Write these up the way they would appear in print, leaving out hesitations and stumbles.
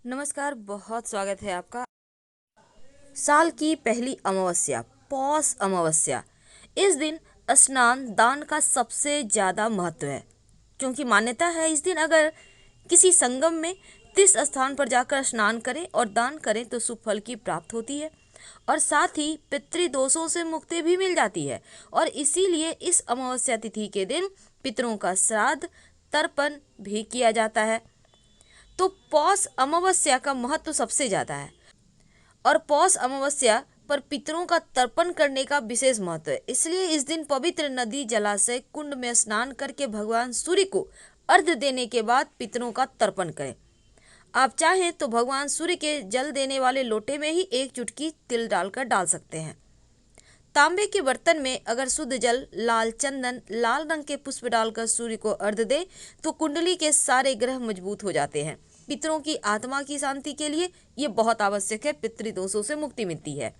नमस्कार, बहुत स्वागत है आपका। साल की पहली अमावस्या, पौष अमावस्या। इस दिन स्नान दान का सबसे ज़्यादा महत्व है, क्योंकि मान्यता है इस दिन अगर किसी संगम में तीर्थ स्थान पर जाकर स्नान करें और दान करें तो शुभ फल की प्राप्त होती है और साथ ही पितृदोषों से मुक्ति भी मिल जाती है। और इसीलिए इस अमावस्या तिथि के दिन पितरों का श्राद्ध तर्पण भी किया जाता है। तो पौष अमावस्या का महत्व सबसे ज़्यादा है और पौष अमावस्या पर पितरों का तर्पण करने का विशेष महत्व है। इसलिए इस दिन पवित्र नदी, जलाशय, कुंड में स्नान करके भगवान सूर्य को अर्घ्य देने के बाद पितरों का तर्पण करें। आप चाहें तो भगवान सूर्य के जल देने वाले लोटे में ही एक चुटकी तिल डालकर डाल सकते हैं। तांबे के बर्तन में अगर शुद्ध जल, लाल चंदन, लाल रंग के पुष्प डालकर सूर्य को अर्घ्य दे तो कुंडली के सारे ग्रह मजबूत हो जाते हैं। पितरों की आत्मा की शांति के लिए ये बहुत आवश्यक है। पितृदोषों से मुक्ति मिलती है।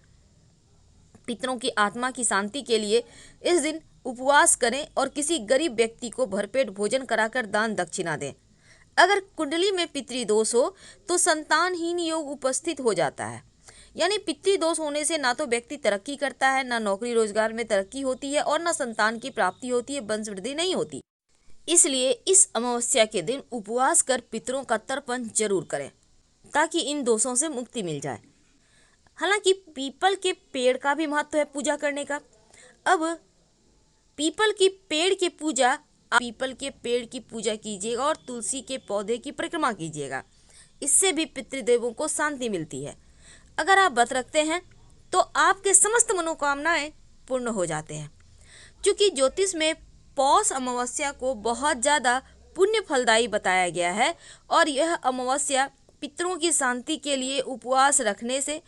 पितरों की आत्मा की शांति के लिए इस दिन उपवास करें और किसी गरीब व्यक्ति को भरपेट भोजन कराकर दान दक्षिणा दें। अगर कुंडली में पितृदोष हो तो संतानहीन योग उपस्थित हो जाता है। यानी पितृदोष होने से ना तो व्यक्ति तरक्की करता है, ना नौकरी रोजगार में तरक्की होती है और ना संतान की प्राप्ति होती है, वंश वृद्धि नहीं होती। इसलिए इस अमावस्या के दिन उपवास कर पितरों का तर्पण जरूर करें ताकि इन दोषों से मुक्ति मिल जाए। हालांकि पीपल के पेड़ का भी महत्व है पूजा करने का। अब पीपल की पेड़ की पूजा कीजिएगा और तुलसी के पौधे की परिक्रमा कीजिएगा। इससे भी पितृदेवों को शांति मिलती है। अगर आप व्रत रखते हैं तो आपके समस्त मनोकामनाएं पूर्ण हो जाते हैं। क्योंकि ज्योतिष में पौष अमावस्या को बहुत ज़्यादा पुण्य फलदायी बताया गया है और यह अमावस्या पितरों की शांति के लिए उपवास रखने से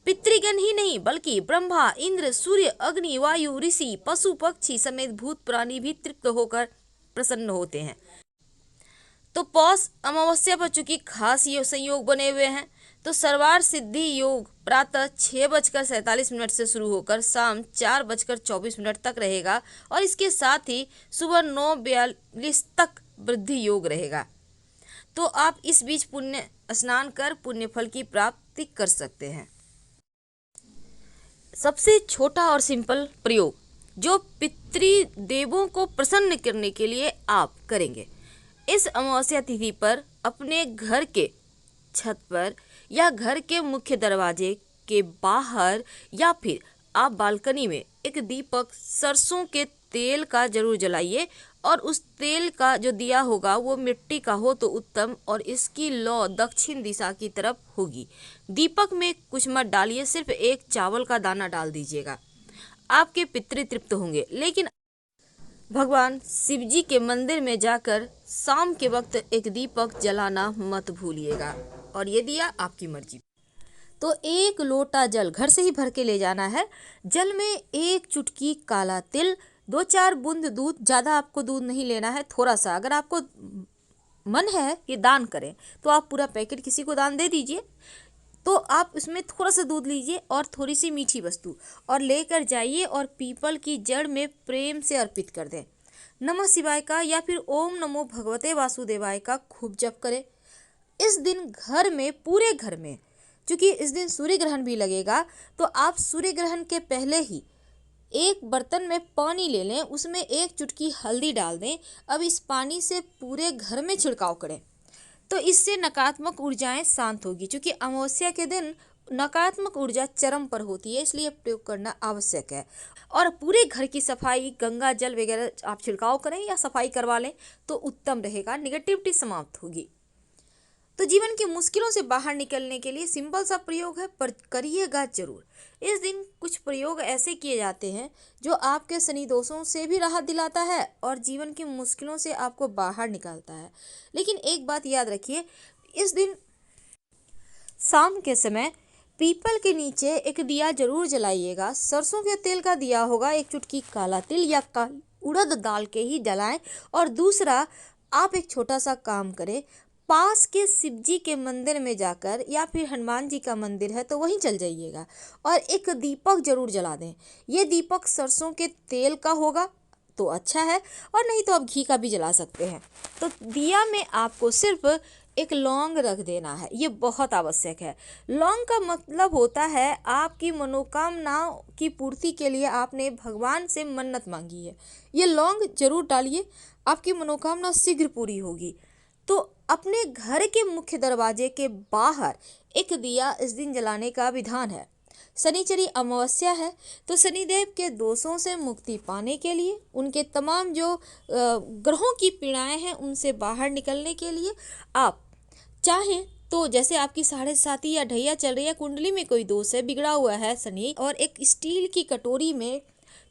पितृगण ही नहीं बल्कि ब्रह्मा, इंद्र, सूर्य, अग्नि, वायु, ऋषि, पशु पक्षी समेत भूत प्राणी भी तृप्त होकर प्रसन्न होते हैं। तो पौष अमावस्या पर चूंकि खास ये संयोग बने हुए हैं तो सर्वार्थ सिद्धि योग प्रातः 6:47 से शुरू होकर शाम 4:24 तक रहेगा और इसके साथ ही सुबह 9:42 तक वृद्धि योग रहेगा। तो आप इस बीच पुण्य स्नान कर पुण्य फल की प्राप्ति कर सकते हैं। सबसे छोटा और सिंपल प्रयोग जो पितृदेवों को प्रसन्न करने के लिए आप करेंगे, इस अमावस्या तिथि पर अपने घर के छत पर या घर के मुख्य दरवाजे के बाहर या फिर आप बालकनी में एक दीपक सरसों के तेल का जरूर जलाइए और उस तेल का जो दिया होगा वो मिट्टी का हो तो उत्तम और इसकी लौ दक्षिण दिशा की तरफ होगी। दीपक में कुछ मत डालिए, सिर्फ एक चावल का दाना डाल दीजिएगा। आपके पितृ तृप्त होंगे। लेकिन भगवान शिव जी के मंदिर में जाकर शाम के वक्त एक दीपक जलाना मत भूलिएगा और ये दिया आपकी मर्जी। तो एक लोटा जल घर से ही भर के ले जाना है। जल में एक चुटकी काला तिल, 2-4 बूंद दूध, ज़्यादा आपको दूध नहीं लेना है, थोड़ा सा। अगर आपको मन है कि दान करें तो आप पूरा पैकेट किसी को दान दे दीजिए। तो आप उसमें थोड़ा सा दूध लीजिए और थोड़ी सी मीठी वस्तु और लेकर जाइए और पीपल की जड़ में प्रेम से अर्पित कर दें। नमः शिवाय का या फिर ओम नमो भगवते वासुदेवाय का खूब जप करें। इस दिन घर में, पूरे घर में, क्योंकि इस दिन सूर्य ग्रहण भी लगेगा तो आप सूर्य ग्रहण के पहले ही एक बर्तन में पानी ले लें, उसमें एक चुटकी हल्दी डाल दें। अब इस पानी से पूरे घर में छिड़काव करें तो इससे नकारात्मक ऊर्जाएं शांत होगी। क्योंकि अमावस्या के दिन नकारात्मक ऊर्जा चरम पर होती है, इसलिए प्रयोग करना आवश्यक है। और पूरे घर की सफाई, गंगा जल वगैरह आप छिड़काव करें या सफाई करवा लें तो उत्तम रहेगा, निगेटिविटी समाप्त होगी। तो जीवन की मुश्किलों से बाहर निकलने के लिए सिंपल सा प्रयोग है, पर करिएगा जरूर। इस दिन कुछ प्रयोग ऐसे किए जाते हैं जो आपके शनि दोषों से भी राहत दिलाता है और जीवन की मुश्किलों से आपको बाहर निकालता है। लेकिन एक बात याद रखिए, इस दिन शाम के समय पीपल के नीचे एक दिया जरूर जलाइएगा। सरसों के तेल का दिया होगा, एक चुटकी काला तिल या उड़द दाल के ही जलाएं। और दूसरा, आप एक छोटा सा काम करें, पास के शिव जी के मंदिर में जाकर या फिर हनुमान जी का मंदिर है तो वहीं चल जाइएगा और एक दीपक जरूर जला दें। ये दीपक सरसों के तेल का होगा तो अच्छा है और नहीं तो आप घी का भी जला सकते हैं। तो दिया में आपको सिर्फ एक लौंग रख देना है, ये बहुत आवश्यक है। लौंग का मतलब होता है आपकी मनोकामनाओं की पूर्ति के लिए आपने भगवान से मन्नत मांगी है, ये लौंग जरूर डालिए, आपकी मनोकामना शीघ्र पूरी होगी। तो अपने घर के मुख्य दरवाजे के बाहर एक दिया इस दिन जलाने का विधान है। शनिचरी अमावस्या है, तो शनिदेव के दोषों से मुक्ति पाने के लिए, उनके तमाम जो ग्रहों की पीड़ाएं हैं उनसे बाहर निकलने के लिए आप चाहें तो, जैसे आपकी 7.5 या ढैया चल रही है, कुंडली में कोई दोष है, बिगड़ा हुआ है शनि, और एक स्टील की कटोरी में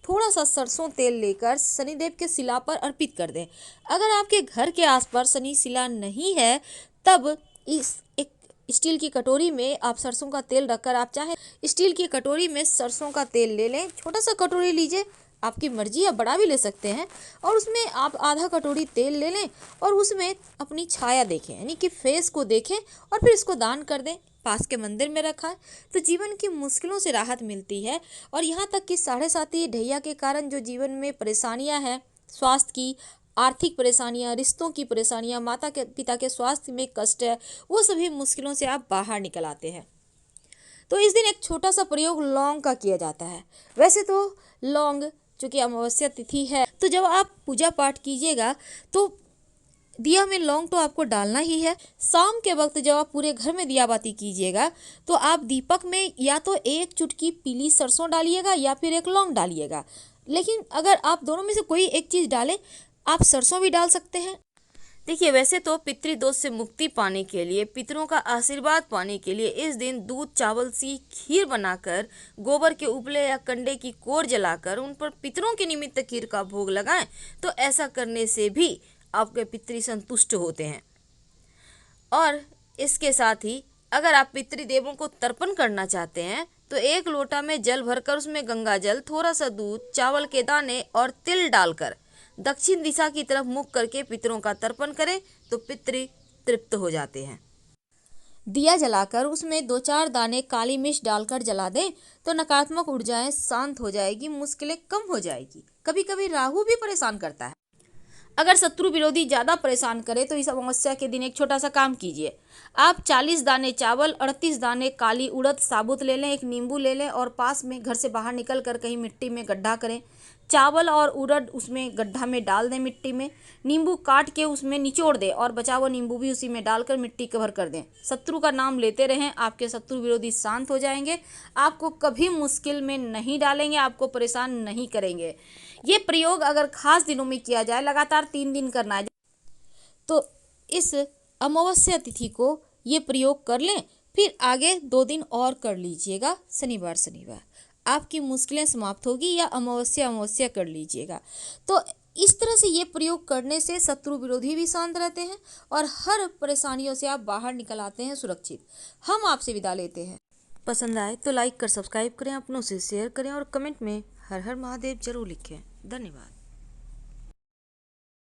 थोड़ा सा सरसों तेल लेकर शनिदेव के शिला पर अर्पित कर दें। अगर आपके घर के आसपास शनि शिला नहीं है, तब इस एक स्टील की कटोरी में आप सरसों का तेल रखकर, आप चाहे स्टील की कटोरी में सरसों का तेल ले लें, छोटा सा कटोरी लीजिए, आपकी मर्जी, आप बड़ा भी ले सकते हैं, और उसमें आप आधा कटोरी तेल ले लें और उसमें अपनी छाया देखें, यानी कि फेस को देखें, और फिर इसको दान कर दें। पास के मंदिर में रखा है तो जीवन की मुश्किलों से राहत मिलती है। और यहाँ तक कि 7.5 ढैया के कारण जो जीवन में परेशानियाँ हैं, स्वास्थ्य की, आर्थिक परेशानियाँ, रिश्तों की परेशानियाँ, माता के पिता के स्वास्थ्य में कष्ट है, वो सभी मुश्किलों से आप बाहर निकल आते हैं। तो इस दिन एक छोटा सा प्रयोग लौंग का किया जाता है। वैसे तो लौंग, चूँकि अमावस्या तिथि है, तो जब आप पूजा पाठ कीजिएगा तो दिया में लौंग तो आपको डालना ही है। शाम के वक्त जब आप पूरे घर में दिया बाती कीजिएगा तो आप दीपक में या तो एक चुटकी पीली सरसों डालिएगा या फिर एक लौंग डालिएगा। लेकिन अगर आप दोनों में से कोई एक चीज़ डालें, आप सरसों भी डाल सकते हैं। देखिए, वैसे तो पितृदोष से मुक्ति पाने के लिए, पितरों का आशीर्वाद पाने के लिए इस दिन दूध चावल सी खीर बनाकर, गोबर के उपले या कंडे की कोर जलाकर उन पर पितरों के निमित्त खीर का भोग लगाएं, तो ऐसा करने से भी आपके पितृ संतुष्ट होते हैं। और इसके साथ ही अगर आप पितृदेवों को तर्पण करना चाहते हैं तो 1 लोटा में जल भरकर उसमें गंगा जल, थोड़ा सा दूध, चावल के दाने और तिल डालकर दक्षिण दिशा की तरफ मुख करके पितरों का तर्पण करें तो पितृ तृप्त हो जाते हैं। दिया जलाकर उसमें 2-4 दाने काली मिर्च डालकर जला दें तो नकारात्मक ऊर्जाएं शांत हो जाएगी, मुश्किलें कम हो जाएगी। कभी कभी राहु भी परेशान करता है। अगर शत्रु विरोधी ज़्यादा परेशान करे तो इस अमावस्या के दिन एक छोटा सा काम कीजिए। आप 40 दाने चावल, 38 दाने काली उड़द साबुत ले लें, एक नींबू ले लें और पास में घर से बाहर निकल कर कहीं मिट्टी में गड्ढा करें। चावल और उड़द उसमें गड्ढा में डाल दें मिट्टी में, नींबू काट के उसमें निचोड़ दें और बचा हुआ नींबू भी उसी में डालकर मिट्टी कवर कर दें। शत्रु का नाम लेते रहें, आपके शत्रु विरोधी शांत हो जाएंगे, आपको कभी मुश्किल में नहीं डालेंगे, आपको परेशान नहीं करेंगे। ये प्रयोग अगर खास दिनों में किया जाए, लगातार 3 दिन करना है, तो इस अमावस्या तिथि को ये प्रयोग कर लें, फिर आगे 2 दिन और कर लीजिएगा, शनिवार शनिवार आपकी मुश्किलें समाप्त होगी, या अमावस्या कर लीजिएगा। तो इस तरह से ये प्रयोग करने से शत्रु विरोधी भी शांत रहते हैं और हर परेशानियों से आप बाहर निकल आते हैं सुरक्षित। हम आपसे विदा लेते हैं। पसंद आए तो लाइक कर सब्सक्राइब करें, अपनों से शेयर करें और कमेंट में हर हर महादेव जरूर लिखें। धन्यवाद।